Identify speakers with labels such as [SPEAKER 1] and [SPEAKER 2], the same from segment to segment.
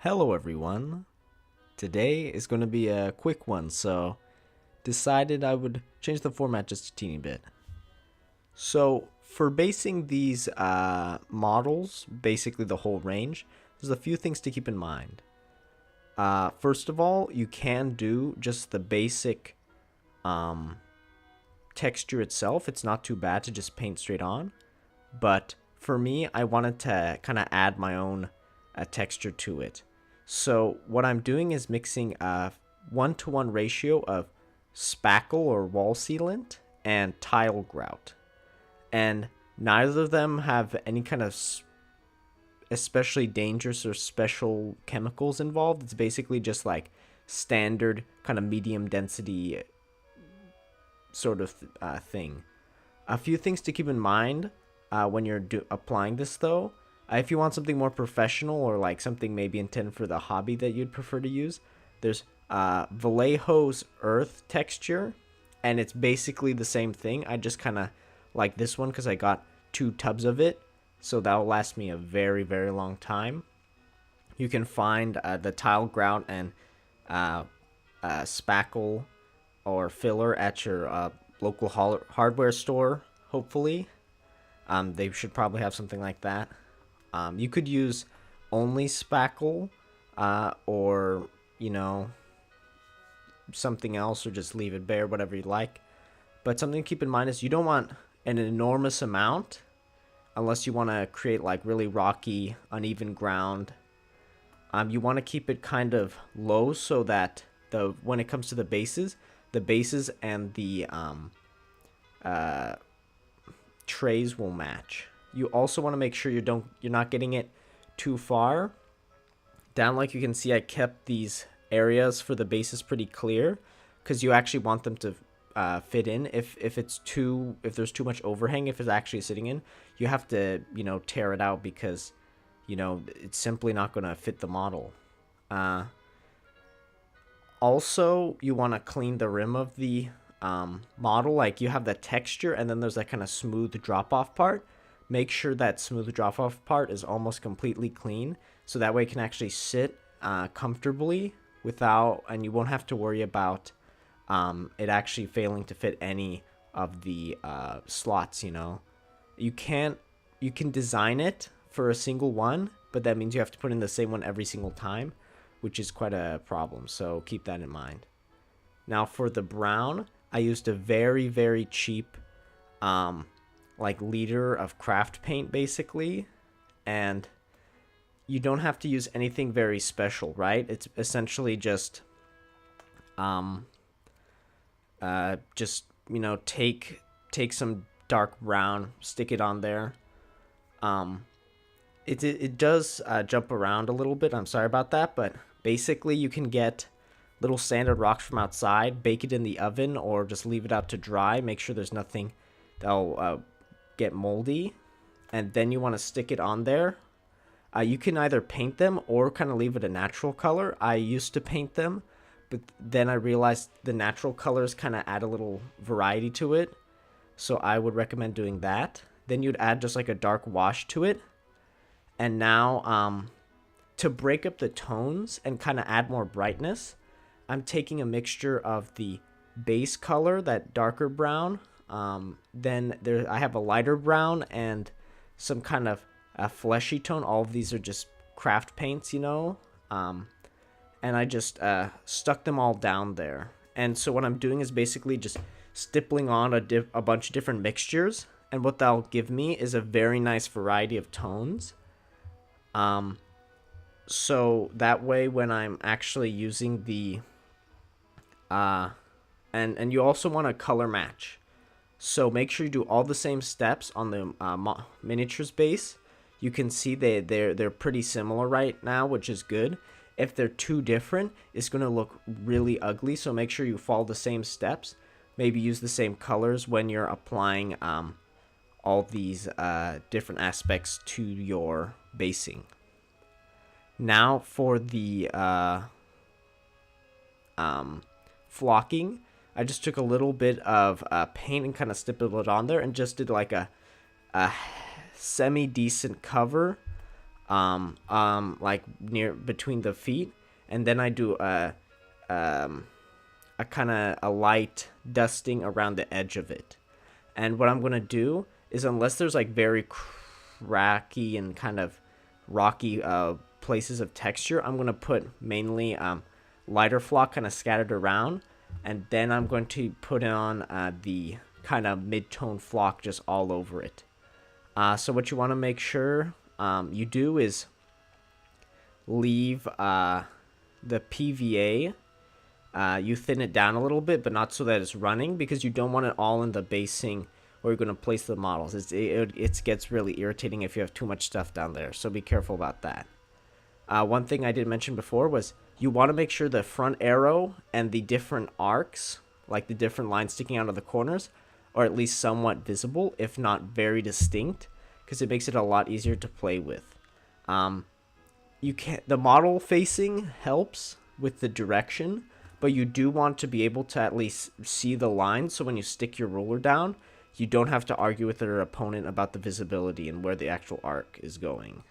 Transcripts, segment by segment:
[SPEAKER 1] Hello everyone. Today is going to be a quick one, so decided I would change the format just a teeny bit. So for basing these models, basically the whole range, there's a few things to keep in mind. First of all, you can do just the basic texture itself. It's not too bad to just paint straight on, but for me, I wanted to kind of add my own texture to it. So what I'm doing is mixing a 1-to-1 ratio of spackle or wall sealant and tile grout. And neither of them have any kind of especially dangerous or special chemicals involved. It's basically just like standard kind of medium density sort of thing. A few things to keep in mind when you're applying this though. If you want something more professional or like something maybe intended for the hobby that you'd prefer to use, there's Vallejo's Earth texture, and it's basically the same thing. I just kind of like this one because I got 2 tubs of it, so that'll last me a very, very long time. You can find the tile grout and spackle or filler at your local hardware store, hopefully. They should probably have something like that. You could use only spackle or, something else, or just leave it bare, whatever you like. But something to keep in mind is you don't want an enormous amount unless you want to create like really rocky, uneven ground. You want to keep it kind of low so that when it comes to the bases and the trays will match. You also want to make sure you're not getting it too far down. Like you can see, I kept these areas for the bases pretty clear because you actually want them to fit in. If there's too much overhang, if it's actually sitting in, you have to tear it out because it's simply not going to fit the model. Also, you want to clean the rim of the model. Like you have the texture and then there's that kind of smooth drop off part. Make sure that smooth drop off part is almost completely clean, so that way it can actually sit comfortably and you won't have to worry about it actually failing to fit any of the slots. You can design it for a single one, but that means you have to put in the same one every single time, which is quite a problem, so keep that in mind. Now for the brown, I used a very, very cheap liter of craft paint basically, and you don't have to use anything very special, right? It's essentially just take some dark brown, stick it on there. It does jump around a little bit, I'm sorry about that, but basically you can get little sanded rocks from outside, bake it in the oven, or just leave it out to dry. Make sure there's nothing that'll get moldy, and then you want to stick it on there. You can either paint them or kind of leave it a natural color. I used to paint them, but then I realized the natural colors kind of add a little variety to it, so I would recommend doing that. Then you'd add just like a dark wash to it, and now to break up the tones and kind of add more brightness, I'm taking a mixture of the base color, that darker brown. Then I have a lighter brown and some kind of a fleshy tone. All of these are just craft paints, and I just stuck them all down there. And so what I'm doing is basically just stippling on a bunch of different mixtures, and what that'll give me is a very nice variety of tones. So that way when I'm actually using the and you also want to color match. So make sure you do all the same steps on the miniatures base. You can see they're pretty similar right now, which is good. If they're too different, it's going to look really ugly. So make sure you follow the same steps. Maybe use the same colors when you're applying all these different aspects to your basing. Now for the flocking, I just took a little bit of paint and kind of stippled it on there and just did like a semi-decent cover like near between the feet, and then I do a kind of a light dusting around the edge of it. And what I'm gonna do is, unless there's like very cracky and kind of rocky places of texture, I'm gonna put mainly lighter flock kind of scattered around, and then I'm going to put on the kind of mid-tone flock just all over it. So what you want to make sure you do is leave the PVA. You thin it down a little bit, but not so that it's running, because you don't want it all in the basing where you're going to place the models. It gets really irritating if you have too much stuff down there, so be careful about that. One thing I did mention before was you want to make sure the front arrow and the different arcs, like the different lines sticking out of the corners, are at least somewhat visible, if not very distinct, because it makes it a lot easier to play with. The model facing helps with the direction, but you do want to be able to at least see the lines, so when you stick your ruler down, you don't have to argue with your opponent about the visibility and where the actual arc is going.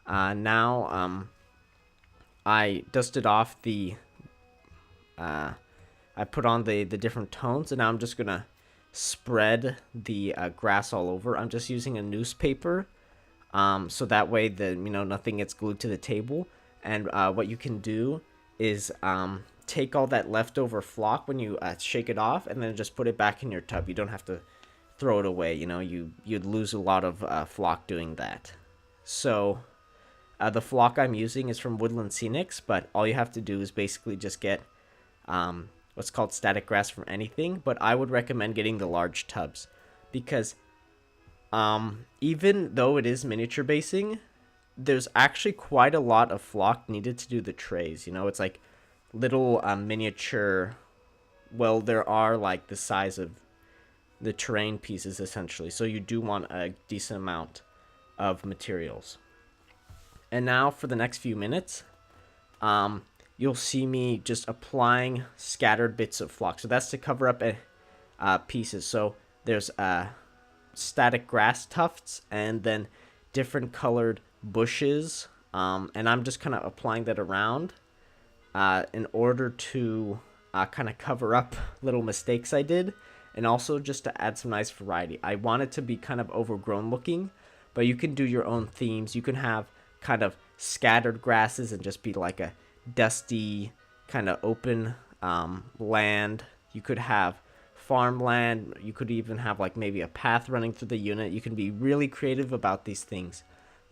[SPEAKER 1] Now I dusted off the I put on the different tones, and now I'm just gonna spread the grass all over. I'm just using a newspaper, so that way nothing gets glued to the table. And what you can do is take all that leftover flock when you shake it off, and then just put it back in your tub. You don't have to throw it away. You'd lose a lot of flock doing that. So the flock I'm using is from Woodland Scenics, but all you have to do is basically just get what's called static grass from anything, but I would recommend getting the large tubs, because even though it is miniature basing, there's actually quite a lot of flock needed to do the trays. It's like little miniature, well, there are like the size of the terrain pieces essentially, so you do want a decent amount of materials. And now for the next few minutes, you'll see me just applying scattered bits of flock. So that's to cover up pieces. So there's static grass tufts and then different colored bushes. And I'm just kind of applying that around in order to kind of cover up little mistakes I did, and also just to add some nice variety. I want it to be kind of overgrown looking, but you can do your own themes. You can have kind of scattered grasses and just be like a dusty kind of open land. You could have farmland. You could even have like maybe a path running through the unit. You can be really creative about these things,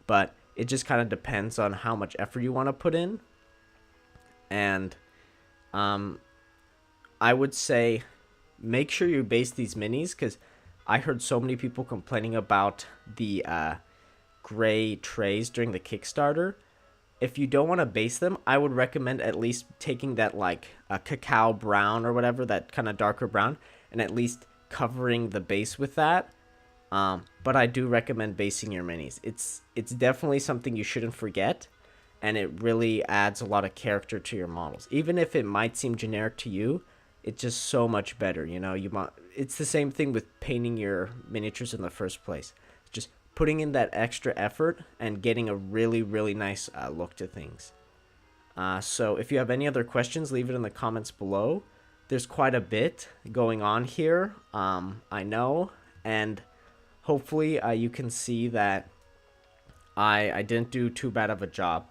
[SPEAKER 1] but it just kind of depends on how much effort you want to put in. And I would say make sure you base these minis, because I heard so many people complaining about the gray trays during the Kickstarter. If you don't want to base them, I would recommend at least taking that like a cacao brown or whatever, that kind of darker brown, and at least covering the base with that. But I do recommend basing your minis. It's definitely something you shouldn't forget, and it really adds a lot of character to your models. Even if it might seem generic to you, it's just so much better. It's the same thing with painting your miniatures in the first place. Just putting in that extra effort and getting a really, really nice look to things. So if you have any other questions, leave it in the comments below. There's quite a bit going on here, I know, and hopefully you can see that I didn't do too bad of a job.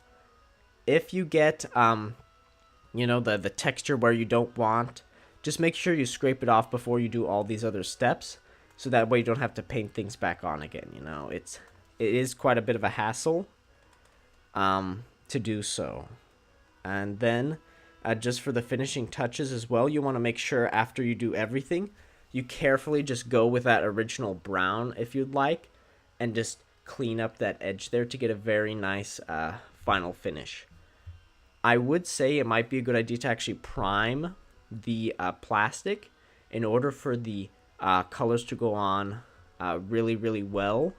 [SPEAKER 1] If you get the texture where you don't want, just make sure you scrape it off before you do all these other steps, so that way you don't have to paint things back on again. It is quite a bit of a hassle to do so. And then just for the finishing touches as well, you want to make sure after you do everything, you carefully just go with that original brown if you'd like, and just clean up that edge there to get a very nice final finish. I would say it might be a good idea to actually prime the plastic in order for the colors to go on really, really well,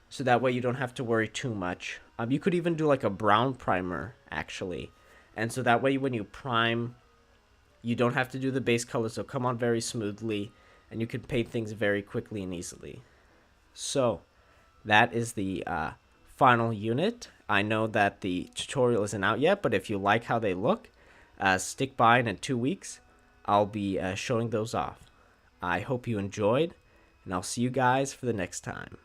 [SPEAKER 1] so that way you don't have to worry too much. You could even do like a brown primer actually, and so that way when you prime, you don't have to do the base colors. They'll come on very smoothly, and you can paint things very quickly and easily. So that is the final unit. I know that the tutorial isn't out yet, but if you like how they look, stick by, and in 2 weeks I'll be showing those off. I hope you enjoyed, and I'll see you guys for the next time.